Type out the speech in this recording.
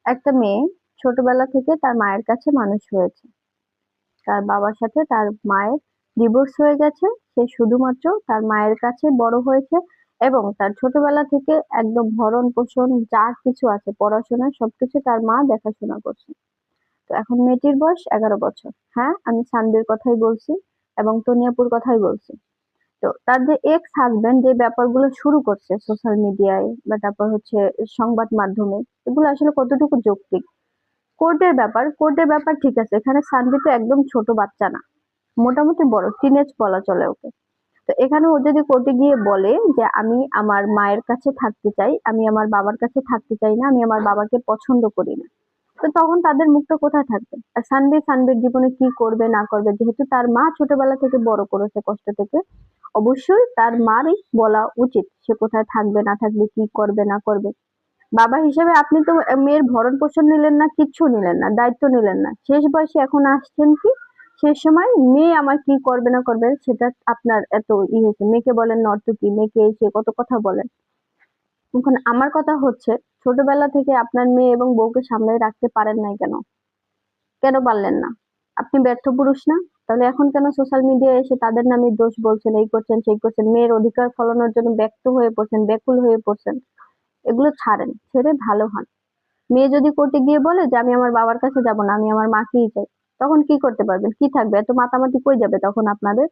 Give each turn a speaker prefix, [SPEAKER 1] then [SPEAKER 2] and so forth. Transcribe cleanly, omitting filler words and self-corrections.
[SPEAKER 1] একটা মেয়ে ছোটবেলা থেকে তার মায়ের কাছে মানুষ হয়েছে। তার বাবার সাথে তার মায়ের ডিভোর্স হয়ে গেছে। সে শুধুমাত্র তার মায়ের কাছে বড় হয়েছে এবং তার ছোটবেলা থেকে একদম ভরণ পোষণ যা কিছু আছে পড়াশোনা সবকিছু তার মা দেখাশোনা করছে। তো এখন মেয়েটির বয়স 11 বছর। হ্যাঁ, আমি সানভীর কথাই বলছি এবং তনিয়াপুর কথাই বলছি। তো তার যে এক্স হাজবেন্ড যে ব্যাপারগুলো শুরু করছে সোশ্যাল মিডিয়ায় বা তারপর হচ্ছে সংবাদ মাধ্যমে, এগুলো আসলে কতটুকু যৌক্তিক? কোর্টের ব্যাপার ঠিক আছে, এখানে সানভি তো একদম ছোট বাচ্চা না, মোটামুটি বড়, টিনেজ বলা চলে ওকে। তো এখানে ও যদি কোর্টে গিয়ে বলে যে আমি আমার মায়ের কাছে থাকতে চাই, আমি আমার বাবার কাছে থাকতে চাই না, আমি আমার বাবাকে পছন্দ করি না, তো তখন তাদের মুখটা কোথায় থাকবে? আর সানভির জীবনে কি করবে না করবে, যেহেতু তার মা ছোটবেলা থেকে বড় করেছে কষ্ট থেকে, অবশ্যই তার মারই বলা উচিত সে কোথায় থাকবে না থাকবে, কি করবে না করবে। বাবা হিসেবে আপনি তো মেয়ের ভরণ পোষণ নিলেন না, কিচ্ছু নিলেন না, দায়িত্ব নিলেন না, শেষ বয়সে এখন আসছেন কি? শেষ সময় মেয়ে আমার কি করবে না করবে সেটা আপনার এত হয়েছে, মেয়েকে বলেন নর্তকী, মেয়েকে এসে কত কথা বলেন। এখন আমার কথা হচ্ছে, ছোটবেলা থেকে আপনার মেয়ে এবং বউকে সামলে রাখতে পারেন নাই কেন? কেন পারলেন না? আপনি ব্যর্থ পুরুষ না? তাহলে এখন কেন সোশ্যাল মিডিয়ায় এসে তাদের নামে দোষ বলছেন, এই করছেন সেই করছেন, মেয়ের অধিকার ফলানোর জন্য ব্যক্ত হয়ে পড়ছেন, ব্যাকুল হয়ে পড়ছেন? এগুলো ছাড়েন, ছেড়ে ভালো হন। মেয়ে যদি কোর্টে গিয়ে বলে যে আমি আমার বাবার কাছে যাব না, আমি আমার মাকেই চাই, তখন কি করতে পারবেন? কি থাকবে? এত মাতামাতি কই যাবে তখন আপনাদের?